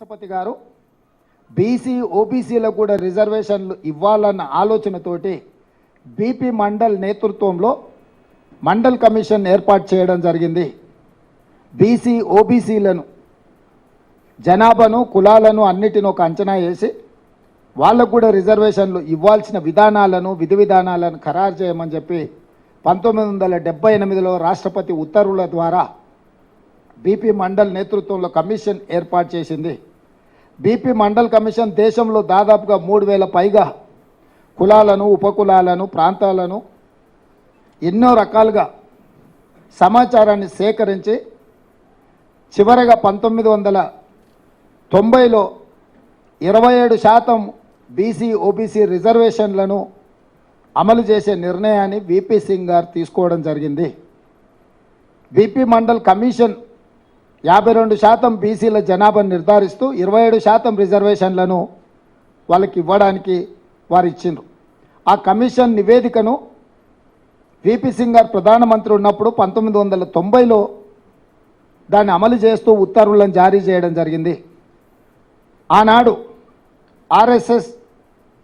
రాష్ట్రపతి గారు బీసీ ఓబీసీలకు కూడా రిజర్వేషన్లు ఇవ్వాలన్న ఆలోచనతోటి బీపీ మండల్ నేతృత్వంలో మండల్ కమిషన్ ఏర్పాటు చేయడం జరిగింది. బీసీ ఓబీసీలను జనాభాను కులాలను అన్నిటిని ఒక అంచనా వేసి వాళ్ళకు కూడా రిజర్వేషన్లు ఇవ్వాల్సిన విధానాలను విధి విధానాలను ఖరారు చేయమని చెప్పి 1978లో రాష్ట్రపతి ఉత్తర్వుల ద్వారా బీపీ మండల్ నేతృత్వంలో కమిషన్ ఏర్పాటు చేసింది. బీపీ మండల్ కమిషన్ దేశంలో దాదాపుగా 3000 పైగా కులాలను ఉపకులాలను ప్రాంతాలను ఎన్నో రకాలుగా సమాచారాన్ని సేకరించి చివరగా 1990లో 27% బీసీ ఓబీసీ రిజర్వేషన్లను అమలు చేసే నిర్ణయాన్ని వీపీ సింగ్ గారు తీసుకోవడం జరిగింది. బీపీ మండల్ కమిషన్ 52% బీసీల జనాభాను నిర్ధారిస్తూ 27% రిజర్వేషన్లను వాళ్ళకి ఇవ్వడానికి వారు ఇచ్చిండ్రు. ఆ కమిషన్ నివేదికను వీపీ సింగ్ గారు ప్రధానమంత్రి ఉన్నప్పుడు 1990లో దాన్ని అమలు చేస్తూ ఉత్తర్వులను జారీ చేయడం జరిగింది. ఆనాడు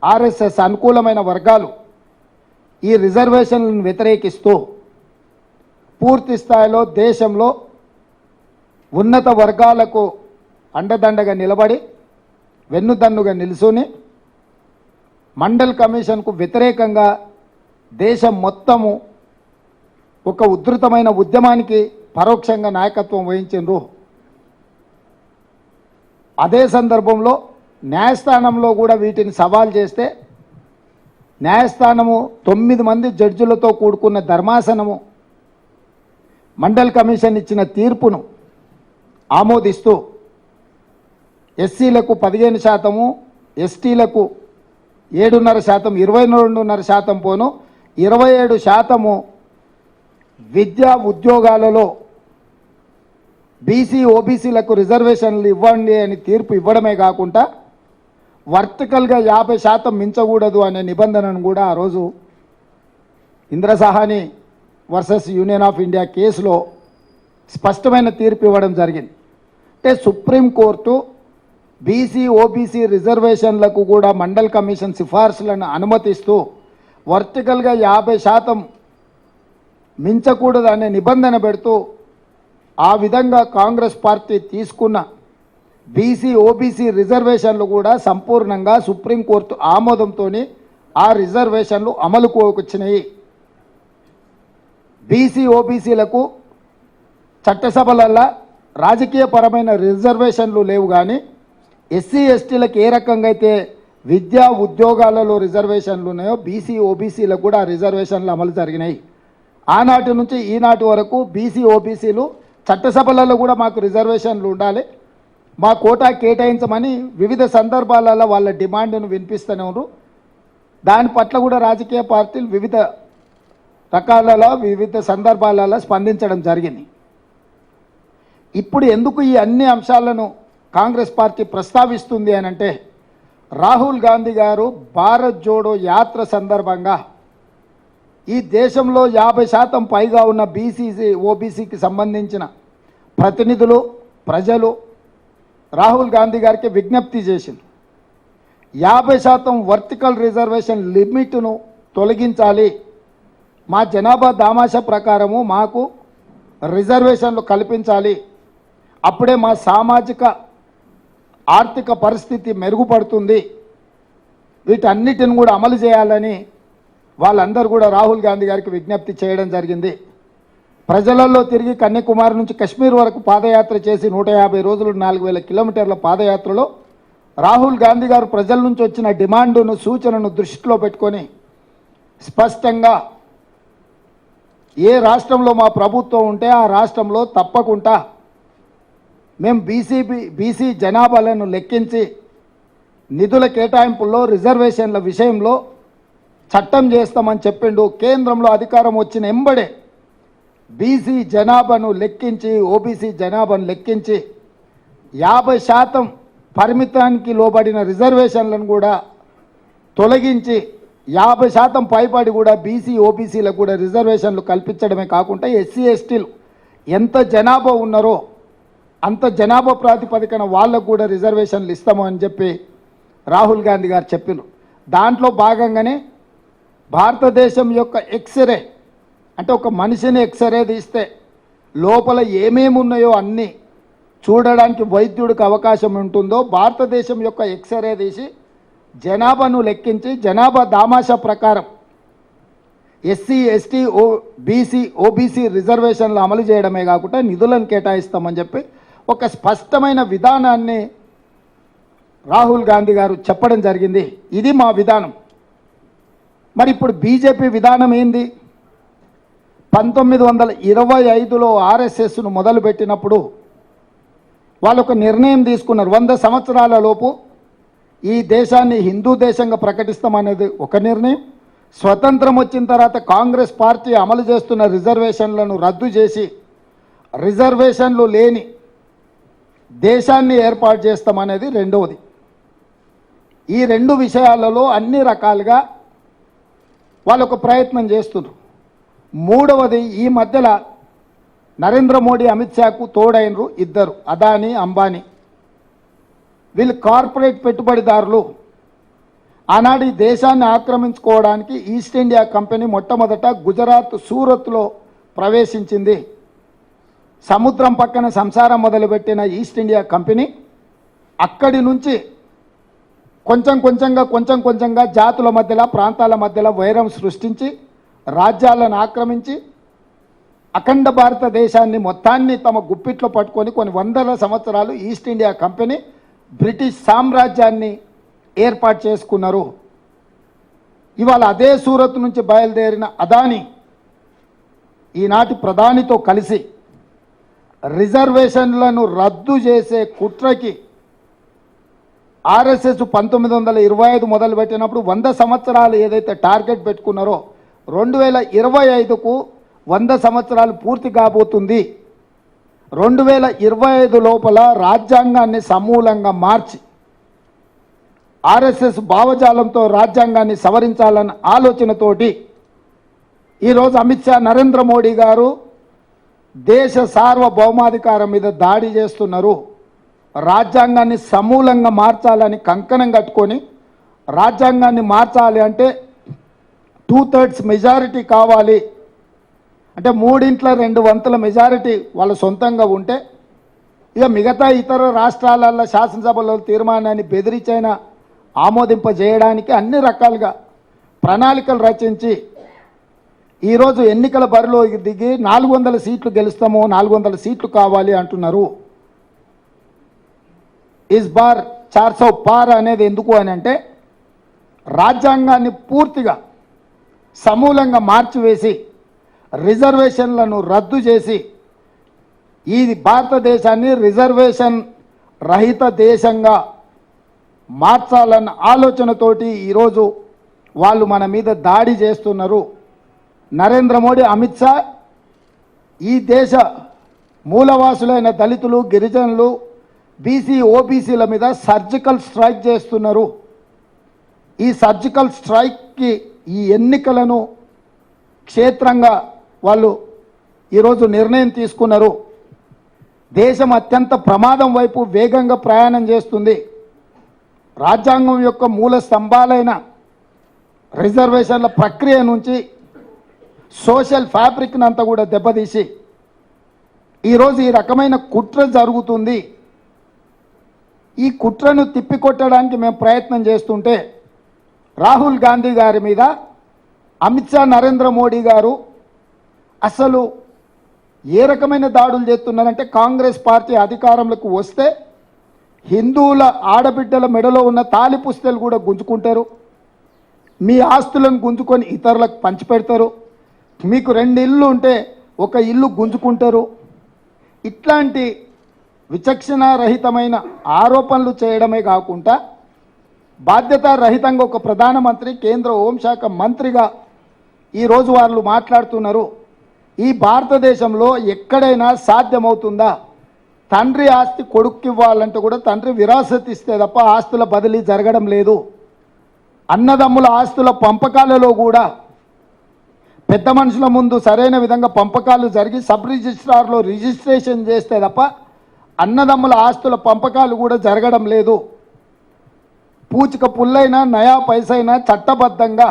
ఆర్ఎస్ఎస్ అనుకూలమైన వర్గాలు ఈ రిజర్వేషన్లను వ్యతిరేకిస్తూ పూర్తి స్థాయిలో దేశంలో ఉన్నత వర్గాలకు అండదండగా నిలబడి వెన్నుదన్నుగా నిలుచుని మండల్ కమిషన్కు వ్యతిరేకంగా దేశం మొత్తము ఒక ఉధృతమైన ఉద్యమానికి పరోక్షంగా నాయకత్వం వహించిండ్రు. అదే సందర్భంలో న్యాయస్థానంలో కూడా వీటిని సవాల్ చేస్తే న్యాయస్థానము 9 మంది జడ్జిలతో కూడుకున్న ధర్మాసనము మండల్ కమిషన్ ఇచ్చిన తీర్పును ఆమోదిస్తూ ఎస్సీలకు 15%, ఎస్టీలకు 7.5%, 22.5% పోను 27% విద్యా ఉద్యోగాలలో బీసీ ఓబీసీలకు రిజర్వేషన్లు ఇవ్వండి అని తీర్పు ఇవ్వడమే కాకుండా వర్టికల్గా 50% మించకూడదు అనే నిబంధనను కూడా ఆ రోజు ఇంద్రసాహాని వర్సెస్ యూనియన్ ఆఫ్ ఇండియా కేసులో స్పష్టమైన తీర్పు ఇవ్వడం జరిగింది. అంటే సుప్రీంకోర్టు బీసీ ఓబీసీ రిజర్వేషన్లకు కూడా మండల్ కమిషన్ సిఫార్సులను అనుమతిస్తూ వర్టికల్గా 50% మించకూడదు అనే నిబంధన పెడుతూ ఆ విధంగా కాంగ్రెస్ పార్టీ తీసుకున్న బీసీ ఓబీసీ రిజర్వేషన్లు కూడా సంపూర్ణంగా సుప్రీంకోర్టు ఆమోదంతో ఆ రిజర్వేషన్లు అమలుకు వచ్చినాయి. బీసీ ఓబీసీలకు చట్టసభలల్లో రాజకీయపరమైన రిజర్వేషన్లు లేవు, కానీ ఎస్సీ ఎస్టీలకు ఏ రకంగా అయితే విద్యా ఉద్యోగాలలో రిజర్వేషన్లు ఉన్నాయో బీసీ ఓబీసీలకు కూడా రిజర్వేషన్లు అమలు జరిగినాయి. ఆనాటి నుంచి ఈనాటి వరకు బీసీ ఓబీసీలు చట్టసభలలో కూడా మాకు రిజర్వేషన్లు ఉండాలి, మా కోటా కేటాయించమని వివిధ సందర్భాలలో వాళ్ళ డిమాండ్ను వినిపిస్తూనే ఉన్నారు. దాని పట్ల కూడా రాజకీయ పార్టీలు వివిధ రకాలలో వివిధ సందర్భాలలో స్పందించడం జరిగింది. ఇప్పుడు ఎందుకు ఈ అన్ని అంశాలను కాంగ్రెస్ పార్టీ ప్రస్తావిస్తుంది అని అంటే, రాహుల్ గాంధీ గారు భారత్ జోడో యాత్ర సందర్భంగా ఈ దేశంలో 50% పైగా ఉన్న బీసీ ఓబీసీకి సంబంధించిన ప్రతినిధులు ప్రజలు రాహుల్ గాంధీ గారికి విజ్ఞప్తి చేసింది. 50% వర్టికల్ రిజర్వేషన్ లిమిట్ను తొలగించాలి, మా జనాభా దామాషా ప్రకారము మాకు రిజర్వేషన్లు కల్పించాలి, అప్పుడే మా సామాజిక ఆర్థిక పరిస్థితి మెరుగుపడుతుంది, వీటన్నిటిని కూడా అమలు చేయాలని వాళ్ళందరూ కూడా రాహుల్ గాంధీ గారికి విజ్ఞప్తి చేయడం జరిగింది. ప్రజలలో తిరిగి కన్యాకుమారి నుంచి కశ్మీర్ వరకు పాదయాత్ర చేసి 150 రోజులు 4000 కిలోమీటర్ల పాదయాత్రలో రాహుల్ గాంధీ గారు ప్రజల నుంచి వచ్చిన డిమాండును సూచనను దృష్టిలో పెట్టుకొని స్పష్టంగా ఏ రాష్ట్రంలో మా ప్రభుత్వం ఉంటే ఆ రాష్ట్రంలో తప్పకుండా మేము బీసీ జనాభాలను లెక్కించి నిధుల కేటాయింపుల్లో రిజర్వేషన్ల విషయంలో చట్టం చేస్తామని చెప్పిండు. కేంద్రంలో అధికారం వచ్చిన ఎంబడే బీసీ జనాభాను లెక్కించి ఓబీసీ జనాభాను లెక్కించి 50% పరిమితానికి లోబడిన రిజర్వేషన్లను కూడా తొలగించి 50% పైబడి కూడా బీసీ ఓబీసీలకు కూడా రిజర్వేషన్లు కల్పించడమే కాకుండా ఎస్సీ ఎస్టీలు ఎంత జనాభా ఉన్నారో అంత జనాభా ప్రాతిపదికన వాళ్ళకు కూడా రిజర్వేషన్లు ఇస్తాము అని చెప్పి రాహుల్ గాంధీ గారు చెప్పినారు. దాంట్లో భాగంగానే భారతదేశం యొక్క ఎక్స్రే అంటే ఒక మనిషిని ఎక్స్రే తీస్తే లోపల ఏమేమి ఉన్నాయో అన్నీ చూడడానికి వైద్యుడికి అవకాశం ఉంటుందో భారతదేశం యొక్క ఎక్స్రే తీసి జనాభాను లెక్కించి జనాభా దామాషా ప్రకారం ఎస్సీ ఎస్టీ ఓబీసీ రిజర్వేషన్లు అమలు చేయడమే కాకుండా నిధులను కేటాయిస్తామని చెప్పి ఒక స్పష్టమైన విధానాన్ని రాహుల్ గాంధీ గారు చెప్పడం జరిగింది. ఇది మా విధానం. మరి ఇప్పుడు బీజేపీ విధానం ఏంది? 1925లో ఆర్ఎస్ఎస్ను మొదలుపెట్టినప్పుడు వాళ్ళు ఒక నిర్ణయం తీసుకున్నారు. 100 సంవత్సరాల లోపు ఈ దేశాన్ని హిందూ దేశంగా ప్రకటిస్తామనేది ఒక నిర్ణయం. స్వతంత్రం వచ్చిన తర్వాత కాంగ్రెస్ పార్టీ అమలు చేస్తున్న రిజర్వేషన్లను రద్దు చేసి రిజర్వేషన్లు లేని దేశాన్ని ఏర్పాటు చేస్తామనేది రెండవది. ఈ రెండు విషయాలలో అన్ని రకాలుగా వాళ్ళు ఒక ప్రయత్నం చేస్తున్నారు. మూడవది, ఈ మధ్యలో నరేంద్ర మోడీ అమిత్ షాకు తోడైనరు ఇద్దరు, అదానీ అంబానీ. వీళ్ళు కార్పొరేట్ పెట్టుబడిదారులు. ఆనాడు ఈ దేశాన్ని ఆక్రమించుకోవడానికి ఈస్ట్ ఇండియా కంపెనీ మొట్టమొదట గుజరాత్ సూరత్లో ప్రవేశించింది. సముద్రం పక్కన సంసారం మొదలుపెట్టిన ఈస్ట్ ఇండియా కంపెనీ అక్కడి నుంచి కొంచెం కొంచెంగా జాతుల మధ్యలో ప్రాంతాల మధ్యలో వైరం సృష్టించి రాజ్యాలను ఆక్రమించి అఖండ భారతదేశాన్ని మొత్తాన్ని తమ గుప్పిట్లో పట్టుకొని కొన్ని వందల సంవత్సరాలు ఈస్ట్ ఇండియా కంపెనీ బ్రిటిష్ సామ్రాజ్యాన్ని ఏర్పాటు చేసుకున్నారు. ఇవాళ అదే సూరత్ నుంచి బయలుదేరిన అదానీ ఈనాటి ప్రధానితో కలిసి రిజర్వేషన్లను రద్దు చేసే కుట్రకి ఆర్ఎస్ఎస్ 1925 మొదలుపెట్టినప్పుడు 100 సంవత్సరాలు ఏదైతే టార్గెట్ పెట్టుకున్నారో 2025కు 100 సంవత్సరాలు పూర్తి కాబోతుంది. 2025 లోపల రాజ్యాంగాన్ని సమూలంగా మార్చి ఆర్ఎస్ఎస్ భావజాలంతో రాజ్యాంగాన్ని సవరించాలన్న ఆలోచనతోటి ఈరోజు అమిత్ షా నరేంద్ర మోడీ గారు దేశ సార్వభౌమాధికారం మీద దాడి చేస్తున్నారు. రాజ్యాంగాన్ని సమూలంగా మార్చాలని కంకణం కట్టుకొని రాజ్యాంగాన్ని మార్చాలి అంటే 2/3 మెజారిటీ కావాలి. అంటే 3/2 మెజారిటీ వాళ్ళ సొంతంగా ఉంటే ఇక మిగతా ఇతర రాష్ట్రాలలో శాసనసభలో తీర్మానాన్ని బెదిరించైనా ఆమోదింపజేయడానికి అన్ని రకాలుగా ప్రణాళికలు రచించి ఈరోజు ఎన్నికల బరిలో దిగి 400 సీట్లు గెలుస్తాము, 400 సీట్లు కావాలి అంటున్నారు. ఇస్ బార్ 400 పార్ అనేది ఎందుకు అని అంటే రాజ్యాంగాన్ని పూర్తిగా సమూలంగా మార్చివేసి రిజర్వేషన్లను రద్దు చేసి ఈ భారతదేశాన్ని రిజర్వేషన్ రహిత దేశంగా మార్చాలన్న ఆలోచనతోటి ఈరోజు వాళ్ళు మన మీద దాడి చేస్తున్నారు. నరేంద్ర మోడీ, అమిత్ షా ఈ దేశ మూలవాసులైన దళితులు, గిరిజనులు, బీసీ, ఓబీసీల మీద సర్జికల్ స్ట్రైక్ చేస్తున్నారు. ఈ సర్జికల్ స్ట్రైక్కి ఈ ఎన్నికలను క్షేత్రంగా వాళ్ళు ఈరోజు నిర్ణయం తీసుకున్నారు. దేశం అత్యంత ప్రమాదం వైపు వేగంగా ప్రయాణం చేస్తుంది. రాజ్యాంగం యొక్క మూల స్తంభాలైన రిజర్వేషన్ల ప్రక్రియ నుంచి సోషల్ ఫ్యాబ్రిక్ని అంతా కూడా దెబ్బతీసి ఈరోజు ఈ రకమైన కుట్ర జరుగుతుంది. ఈ కుట్రను తిప్పికొట్టడానికి మేము ప్రయత్నం చేస్తుంటే రాహుల్ గాంధీ గారి మీద అమిత్ షా, నరేంద్ర మోడీ గారు అసలు ఏ రకమైన దాడులు చేస్తున్నారంటే కాంగ్రెస్ పార్టీ అధికారంలోకి వస్తే హిందువుల ఆడబిడ్డల మెడలో ఉన్న తాలి పుస్తలు కూడా గుంజుకుంటారు, మీ ఆస్తులను గుంజుకొని ఇతరులకు పంచిపెడతారు, మీకు 2 ఇళ్ళు ఉంటే 1 ఇల్లు గుంజుకుంటారు. ఇట్లాంటి విచక్షణారహితమైన ఆరోపణలు చేయడమే కాకుండా బాధ్యతారహితంగా ఒక ప్రధానమంత్రి, కేంద్ర హోంశాఖ మంత్రిగా ఈరోజు వాళ్ళు మాట్లాడుతున్నారు. ఈ భారతదేశంలో ఎక్కడైనా సాధ్యమవుతుందా? తండ్రి ఆస్తి కొడుక్కి ఇవ్వాలంటే కూడా తండ్రి విరాసత్ ఇస్తే తప్ప ఆస్తుల బదిలీ జరగడం లేదు. అన్నదమ్ముల ఆస్తుల పంపకాలలో కూడా పెద్ద మనుషుల ముందు సరైన విధంగా పంపకాలు జరిగి సబ్ రిజిస్ట్రార్లో రిజిస్ట్రేషన్ చేస్తే తప్ప అన్నదమ్ముల ఆస్తుల పంపకాలు కూడా జరగడం లేదు. పూచిక పుల్లైనా నయా పైసైనా చట్టబద్ధంగా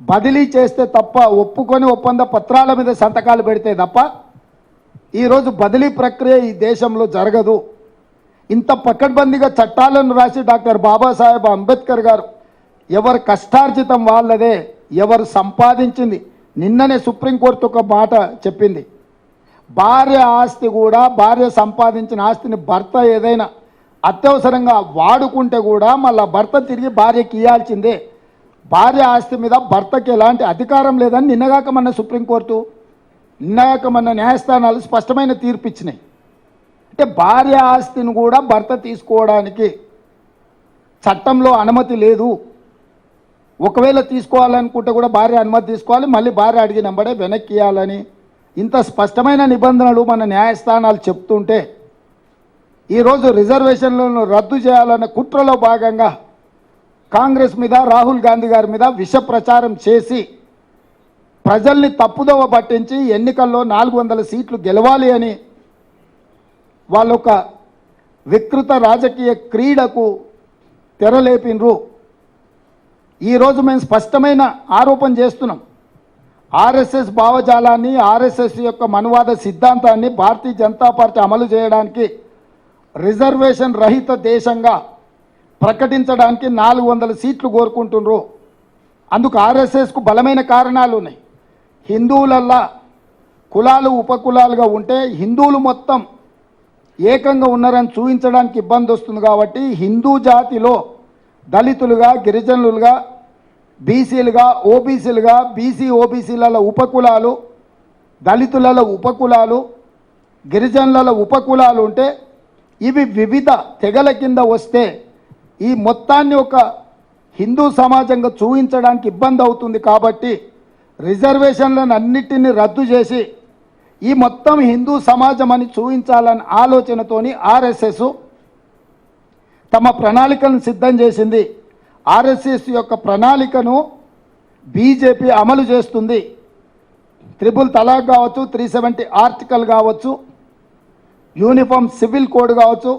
బదిలీ చేస్తే తప్ప, ఒప్పుకొని ఒప్పంద పత్రాల మీద సంతకాలు పెడితే తప్ప ఈరోజు బదిలీ ప్రక్రియ ఈ దేశంలో జరగదు. ఇంత పకడ్బందీగా చట్టాలను రాసి డాక్టర్ బాబాసాహెబ్ అంబేద్కర్ గారు ఎవరు కష్టార్జితం వాళ్ళదే, ఎవరు సంపాదించింది. నిన్ననే సుప్రీంకోర్టు ఒక మాట చెప్పింది, భార్య ఆస్తి కూడా, భార్య సంపాదించిన ఆస్తిని భర్త ఏదైనా అత్యవసరంగా వాడుకుంటే కూడా మళ్ళీ భర్త తిరిగి భార్యకి ఇవ్వాల్సిందే. భార్య ఆస్తి మీద భర్తకి ఎలాంటి అధికారం లేదని నిన్నగాక మన సుప్రీంకోర్టు, నిన్నగాక మన న్యాయస్థానాలు స్పష్టమైన తీర్పు ఇచ్చినాయి. అంటే భార్య ఆస్తిని కూడా భర్త తీసుకోవడానికి చట్టంలో అనుమతి లేదు. ఒకవేళ తీసుకోవాలనుకుంటే కూడా భార్య అనుమతి తీసుకోవాలి, మళ్ళీ భార్య అడిగినంబడే వెనక్కి ఇవ్వాలని ఇంత స్పష్టమైన నిబంధనలు మన న్యాయస్థానాలు చెప్తుంటే ఈరోజు రిజర్వేషన్లను రద్దు చేయాలన్న కుట్రలో భాగంగా కాంగ్రెస్ మీద, రాహుల్ గాంధీ గారి మీద విష ప్రచారం చేసి ప్రజల్ని తప్పుదోవ పట్టించి ఎన్నికల్లో 400 సీట్లు గెలవాలి అని వాళ్ళొక వికృత రాజకీయ క్రీడకు తెరలేపినరు. ఈరోజు మేము స్పష్టమైన ఆరోపణ చేస్తున్నాం. ఆర్ఎస్ఎస్ భావజాలాన్ని, ఆర్ఎస్ఎస్ యొక్క మనువాద సిద్ధాంతాన్ని భారతీయ జనతా పార్టీ అమలు చేయడానికి రిజర్వేషన్ రహిత దేశంగా ప్రకటించడానికి 400 సీట్లు కోరుకుంటున్నారు. అందుకు ఆర్ఎస్ఎస్కు బలమైన కారణాలు ఉన్నాయి. హిందువులల్లా కులాలు ఉపకులాలుగా ఉంటే హిందువులు మొత్తం ఏకంగా ఉన్నారని చూపించడానికి ఇబ్బంది వస్తుంది. కాబట్టి హిందూ జాతిలో దళితులుగా, గిరిజనులుగా, బీసీలుగా, ఓబీసీలుగా, బీసీ ఓబీసీల ఉపకులాలు, దళితుల ఉపకులాలు, గిరిజనుల ఉపకులాలు ఉంటే ఇవి వివిధ తెగల కింద వస్తే ఈ మొత్తాన్ని ఒక హిందూ సమాజంగా చూపించడానికి ఇబ్బంది అవుతుంది. కాబట్టి రిజర్వేషన్లను అన్నిటినీ రద్దు చేసి ఈ మొత్తం హిందూ సమాజం అని చూపించాలన్న ఆలోచనతోని ఆర్ఎస్ఎస్ తమ ప్రణాళికలను సిద్ధం చేసింది. ఆర్ఎస్ఎస్ యొక్క ప్రణాళికను బీజేపీ అమలు చేస్తుంది. 3 తలాక్ కావచ్చు, 370 ఆర్టికల్ కావచ్చు, యూనిఫామ్ సివిల్ కోడ్ కావచ్చు,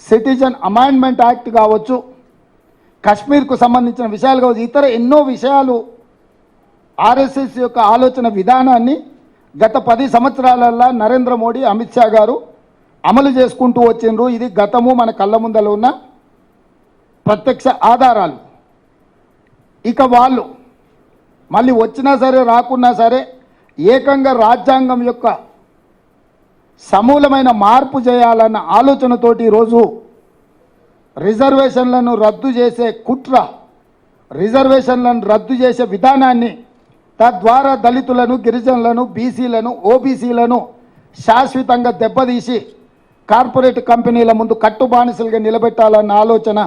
సిటిజన్ అమెండ్మెంట్ యాక్ట్ కావచ్చు, కశ్మీర్కు సంబంధించిన విషయాలు కావచ్చు, ఇతర ఎన్నో విషయాలు ఆర్ఎస్ఎస్ యొక్క ఆలోచన విధానాన్ని గత 10 సంవత్సరాలలో నరేంద్ర మోడీ, అమిత్ షా గారు అమలు చేసుకుంటూ వచ్చిండ్రు. ఇది గతము మన కళ్ళ ముందర ఉన్న ప్రత్యక్ష ఆధారాలు. ఇక వాళ్ళు మళ్ళీ వచ్చినా సరే రాకున్నా సరే ఏకంగా రాజ్యాంగం యొక్క సమూలమైన మార్పు చేయాలన్న ఆలోచనతోటి ఈరోజు రిజర్వేషన్లను రద్దు చేసే కుట్ర, రిజర్వేషన్లను రద్దు చేసే విధానాన్ని, తద్వారా దళితులను, గిరిజనులను, బీసీలను, ఓబీసీలను శాశ్వతంగా దెబ్బతీసి కార్పొరేట్ కంపెనీల ముందు కట్టుబానిసలుగా నిలబెట్టాలన్న ఆలోచన.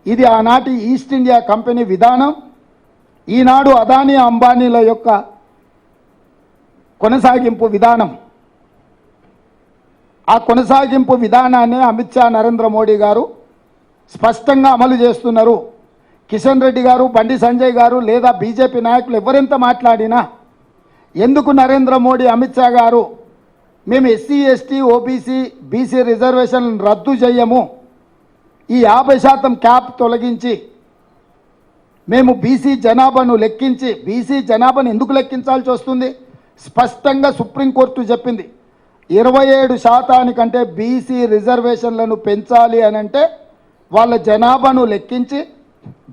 ఇది ఆనాటి ఈస్ట్ ఇండియా కంపెనీ విధానం, ఈనాడు అదానీ అంబానీల యొక్క కొనసాగింపు విధానం. ఆ కొనసాగింపు విధానాన్ని అమిత్ షా, నరేంద్ర మోడీ గారు స్పష్టంగా అమలు చేస్తున్నారు. కిషన్ రెడ్డి గారు, బండి సంజయ్ గారు లేదా బీజేపీ నాయకులు ఎవరెంత మాట్లాడినా ఎందుకు నరేంద్ర మోడీ, అమిత్ షా గారు మేము ఎస్సీ, ఎస్టీ, ఓబీసీ, బీసీ రిజర్వేషన్లను రద్దు చేయము, ఈ 50% క్యాప్ తొలగించి మేము బీసీ జనాభాను లెక్కించి, బీసీ జనాభాను ఎందుకు లెక్కించాల్సి వస్తుంది? స్పష్టంగా సుప్రీంకోర్టు చెప్పింది. 27% బీసీ రిజర్వేషన్లను పెంచాలి అని అంటే వాళ్ళ జనాభాను లెక్కించి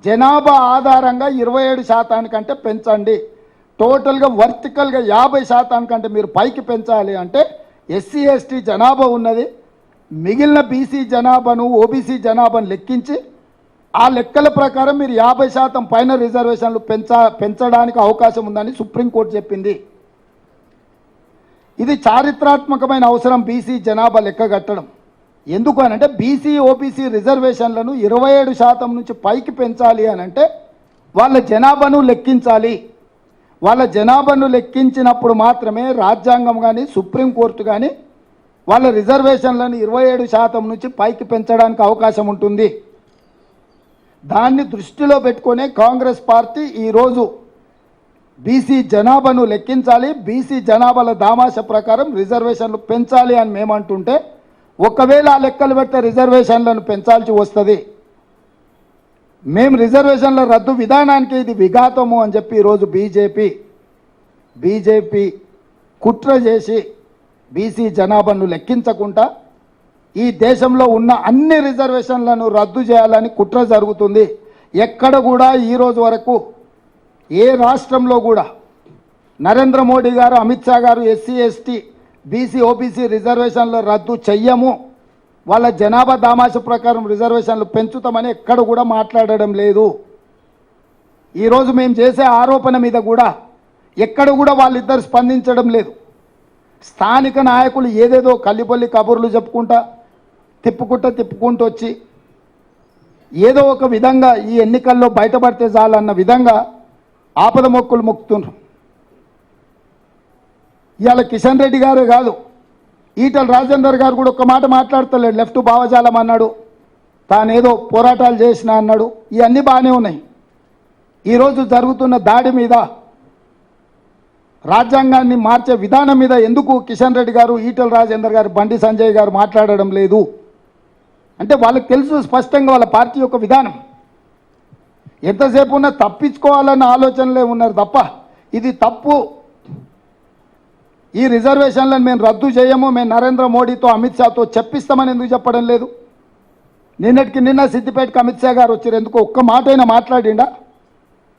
జనాభా ఆధారంగా 27% పెంచండి. టోటల్గా వర్టికల్గా 50% మీరు పైకి పెంచాలి అంటే ఎస్సీ, ఎస్టీ జనాభా ఉన్నది, మిగిలిన బీసీ జనాభాను, ఓబీసీ జనాభాను లెక్కించి ఆ లెక్కల ప్రకారం మీరు 50% పైన రిజర్వేషన్లు పెంచడానికి అవకాశం ఉందని సుప్రీంకోర్టు చెప్పింది. ఇది చారిత్రాత్మకమైన అవసరం బీసీ జనాభా లెక్క కట్టడం. ఎందుకు అనంటే బీసీ, ఓబీసీ రిజర్వేషన్లను 27% నుంచి పైకి పెంచాలి అనంటే వాళ్ళ జనాభాను లెక్కించాలి. వాళ్ళ జనాభాను లెక్కించినప్పుడు మాత్రమే రాజ్యాంగం కానీ, సుప్రీంకోర్టు కానీ వాళ్ళ రిజర్వేషన్లను 27% నుంచి పైకి పెంచడానికి అవకాశం ఉంటుంది. దాన్ని దృష్టిలో పెట్టుకునే కాంగ్రెస్ పార్టీ ఈరోజు బీసీ జనాభాను లెక్కించాలి, బీసీ జనాభాల దామాష ప్రకారం రిజర్వేషన్లు పెంచాలి అని మేమంటుంటే ఒకవేళ ఆ లెక్కలు పెడితే రిజర్వేషన్లను పెంచాల్సి వస్తుంది. మేము రిజర్వేషన్ల రద్దు విధానానికి ఇది విఘాతము అని చెప్పి ఈరోజు బీజేపీ కుట్ర చేసి బీసీ జనాభాను లెక్కించకుండా ఈ దేశంలో ఉన్న అన్ని రిజర్వేషన్లను రద్దు చేయాలని కుట్ర జరుగుతుంది. ఎక్కడ కూడా ఈరోజు వరకు ఏ రాష్ట్రంలో కూడా నరేంద్ర మోడీ గారు, అమిత్ షా గారు ఎస్సీ ఎస్టీ బీసీ ఓబీసీ రిజర్వేషన్లు రద్దు చెయ్యము, వాళ్ళ జనాభా దామాష ప్రకారం రిజర్వేషన్లు పెంచుతామని ఎక్కడ కూడా మాట్లాడడం లేదు. ఈరోజు మేము చేసే ఆరోపణ మీద కూడా ఎక్కడ కూడా వాళ్ళిద్దరు స్పందించడం లేదు. స్థానిక నాయకులు ఏదేదో కల్లిపల్లి కబుర్లు చెప్పుకుంటూ తిప్పుకుంటూ వచ్చి ఏదో ఒక విధంగా ఈ ఎన్నికల్లో బయటపడితే చాలన్న విధంగా ఆపద మొక్కులు మొక్కుతున్నారు. ఇవాళ కిషన్ రెడ్డి గారే కాదు, ఈటల రాజేందర్ గారు కూడా ఒక్క మాట మాట్లాడతలేడు. లెఫ్ట్ భావజాలం అన్నాడు, తానేదో పోరాటాలు చేసిన అన్నాడు. ఇవన్నీ బాగానే ఉన్నాయి. ఈరోజు జరుగుతున్న దాడి మీద, రాజ్యాంగాన్ని మార్చే విధానం మీద ఎందుకు కిషన్ రెడ్డి గారు, ఈటల రాజేందర్ గారు, బండి సంజయ్ గారు మాట్లాడడం లేదు అంటే వాళ్ళకి తెలుసు స్పష్టంగా వాళ్ళ పార్టీ యొక్క విధానం. ఎంతసేపు ఉన్నా తప్పించుకోవాలన్న ఆలోచనలే ఉన్నారు తప్ప ఇది తప్పు, ఈ రిజర్వేషన్లను మేము రద్దు చేయము, మేము నరేంద్ర మోడీతో అమిత్ షాతో చెప్పిస్తామని ఎందుకు చెప్పడం లేదు? నిన్న సిద్దిపేటకి అమిత్ షా గారు వచ్చారు, ఎందుకు ఒక్క మాట అయినా మాట్లాడిండా?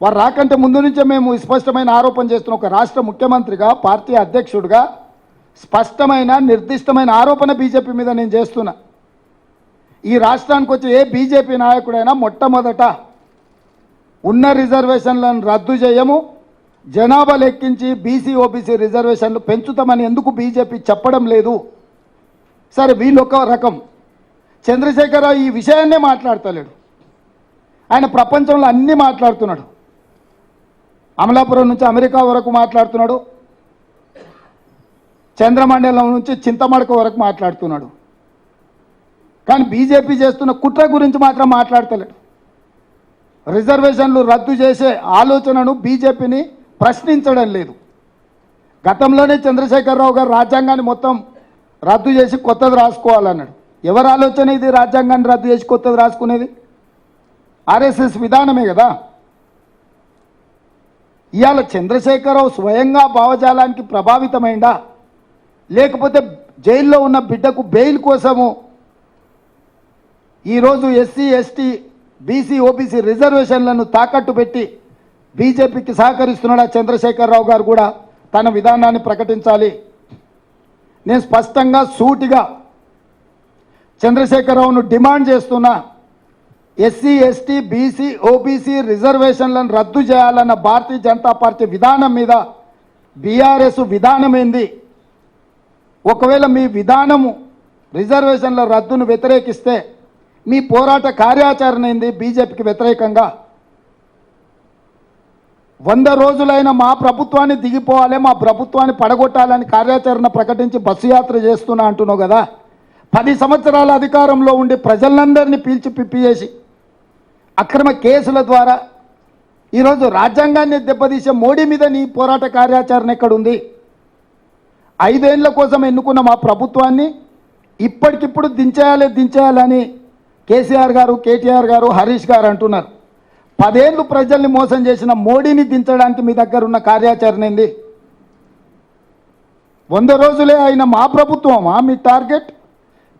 వారు రాకంటే ముందు నుంచే మేము స్పష్టమైన ఆరోపణ చేస్తున్నాం. ఒక రాష్ట్ర ముఖ్యమంత్రిగా, పార్టీ అధ్యక్షుడిగా స్పష్టమైన నిర్దిష్టమైన ఆరోపణ బీజేపీ మీద నేను చేస్తున్నా. ఈ రాష్ట్రానికి వచ్చే ఏ బీజేపీ నాయకుడైనా మొట్టమొదట ఉన్న రిజర్వేషన్లను రద్దు చేయము, జనాభా లెక్కించి బీసీ ఓబీసీ రిజర్వేషన్లు పెంచుతామని ఎందుకు బీజేపీ చెప్పడం లేదు? సరే, వీళ్ళు ఒక రకం. చంద్రశేఖరరావు ఈ విషయాన్నే మాట్లాడతలేడు. ఆయన ప్రపంచంలో అన్నీ మాట్లాడుతున్నాడు. అమలాపురం నుంచి అమెరికా వరకు మాట్లాడుతున్నాడు, చంద్రమండలం నుంచి చింతమడక వరకు మాట్లాడుతున్నాడు. కానీ బీజేపీ చేస్తున్న కుట్ర గురించి మాత్రం మాట్లాడతలేడు. రిజర్వేషన్లు రద్దు చేసే ఆలోచనను బీజేపీని ప్రశ్నించడం లేదు. గతంలోనే చంద్రశేఖరరావు గారు రాజ్యాంగాన్ని మొత్తం రద్దు చేసి కొత్తది రాసుకోవాలన్నాడు. ఎవరి ఆలోచన ఇది? రాజ్యాంగాన్ని రద్దు చేసి కొత్తది రాసుకునేది ఆర్ఎస్ఎస్ విధానమే కదా. ఇవాళ చంద్రశేఖరరావు స్వయంగా భావజాలానికి ప్రభావితమైందా, లేకపోతే జైల్లో ఉన్న బిడ్డకు బెయిల్ కోసము ఈరోజు ఎస్సీ ఎస్టీ బీసీ ఓబీసీ రిజర్వేషన్లను తాకట్టు పెట్టి బీజేపీకి సహకరిస్తున్నాడా? చంద్రశేఖరరావు గారు కూడా తన విధానాన్ని ప్రకటించాలి. నేను స్పష్టంగా సూటిగా చంద్రశేఖరరావును డిమాండ్ చేస్తున్నా, ఎస్సీ ఎస్టీ బీసీ ఓబీసీ రిజర్వేషన్లను రద్దు చేయాలన్న భారతీయ జనతా పార్టీ విధానం మీద బీఆర్ఎస్ విధానం ఏంది? ఒకవేళ మీ విధానము రిజర్వేషన్ల రద్దును వ్యతిరేకిస్తే మీ పోరాట కార్యాచరణ ఏంది? బీజేపీకి వ్యతిరేకంగా 100 రోజులైన మా ప్రభుత్వాన్ని దిగిపోవాలి, మా ప్రభుత్వాన్ని పడగొట్టాలని కార్యాచరణ ప్రకటించి బస్సు యాత్ర చేస్తున్నా అంటున్నావు కదా. 10 సంవత్సరాల అధికారంలో ఉండి ప్రజలందరినీ పీల్చి పిప్పి చేసి అక్రమ కేసుల ద్వారా ఈరోజు రాజ్యాంగాన్ని దెబ్బతీసే మోడీ మీద నీ పోరాట కార్యాచరణ ఎక్కడుంది? 5 ఏళ్ల కోసం ఎన్నుకున్న మా ప్రభుత్వాన్ని ఇప్పటికిప్పుడు దించేయాలని కేసీఆర్ గారు, కేటీఆర్ గారు, హరీష్ గారు అంటున్నారు. 10 ఏళ్ళు ప్రజల్ని మోసం చేసిన మోడీని దించడానికి మీ దగ్గర ఉన్న కార్యాచరణ ఏంది? 100 రోజులే అయిన మా ప్రభుత్వమా మీ టార్గెట్?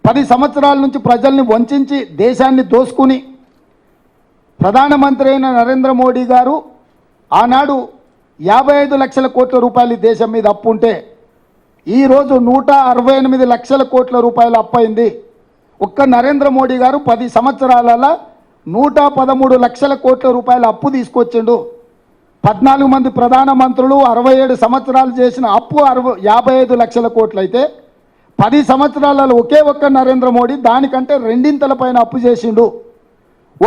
10 సంవత్సరాల నుంచి ప్రజల్ని వంచి దేశాన్ని దోసుకుని ప్రధానమంత్రి అయిన నరేంద్ర మోడీ గారు ఆనాడు 55 లక్షల కోట్ల రూపాయలు దేశం మీద అప్పు ఉంటే ఈరోజు 168 లక్షల కోట్ల రూపాయలు అప్పయింది. ఒక్క నరేంద్ర మోడీ గారు 10 సంవత్సరాలలో 113 లక్షల కోట్ల రూపాయల అప్పు తీసుకొచ్చిండు. 14 మంది ప్రధానమంత్రులు 67 సంవత్సరాలు చేసిన అప్పు 55 లక్షల కోట్లు అయితే 10 సంవత్సరాలలో ఒకే ఒక్క నరేంద్ర మోడీ దానికంటే 2 పైన అప్పు చేసిండు.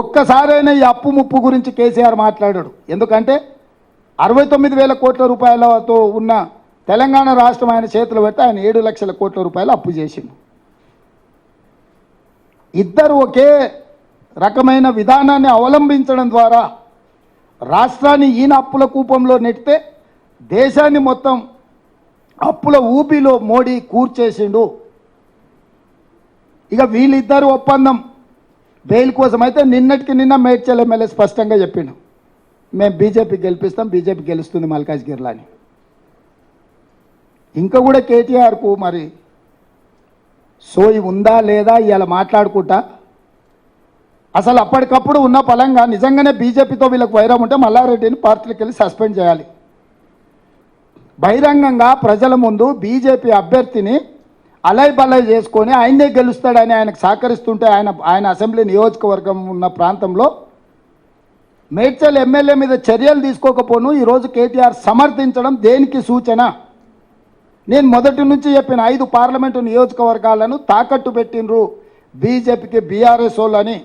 ఒక్కసారైనా ఈ అప్పు ముప్పు గురించి కేసీఆర్ మాట్లాడాడు. ఎందుకంటే 69,000 కోట్ల రూపాయలతో ఉన్న తెలంగాణ రాష్ట్రం ఆయన చేతులు పెడితే ఆయన 7 లక్షల కోట్ల రూపాయలు అప్పు చేసిండు. ఇద్దరు ఒకే రకమైన విధానాన్ని అవలంబించడం ద్వారా రాష్ట్రాన్ని ఈయన అప్పుల కూపంలో నెట్టితే దేశాన్ని మొత్తం అప్పుల ఊపిలో మోడీ కూర్చేసిండు. ఇక వీళ్ళిద్దరు ఒప్పందం బెయిల్ కోసం అయితే నిన్నటికి నిన్న మేడ్చల్ ఎమ్మెల్యే స్పష్టంగా చెప్పిండు, మేము బీజేపీ గెలిపిస్తాం, బీజేపీ గెలుస్తుంది మల్కాజ్గిరిలో అని. ఇంకా కూడా కేటీఆర్కు మరి సోయి ఉందా లేదా ఇవాళ మాట్లాడుకుంటా, అసలు అప్పటికప్పుడు ఉన్న పలంగా నిజంగానే బీజేపీతో వీళ్ళకి వైరం ఉంటే మల్లారెడ్డిని పార్టీలకు వెళ్ళి సస్పెండ్ చేయాలి. బహిరంగంగా ప్రజల ముందు బీజేపీ అభ్యర్థిని అలై బలై చేసుకొని ఆయనే గెలుస్తాడని ఆయనకు సహకరిస్తుంటే ఆయన అసెంబ్లీ నియోజకవర్గం ఉన్న ప్రాంతంలో మేడ్చల్ ఎమ్మెల్యే మీద చర్యలు తీసుకోకపోను ఈరోజు కేటీఆర్ సమర్థించడం దేనికి సూచన? నేను మొదటి నుంచి చెప్పిన 5 పార్లమెంటు నియోజకవర్గాలను తాకట్టు పెట్టినరు బీజేపీకి బీఆర్ఎస్ వాళ్ళని.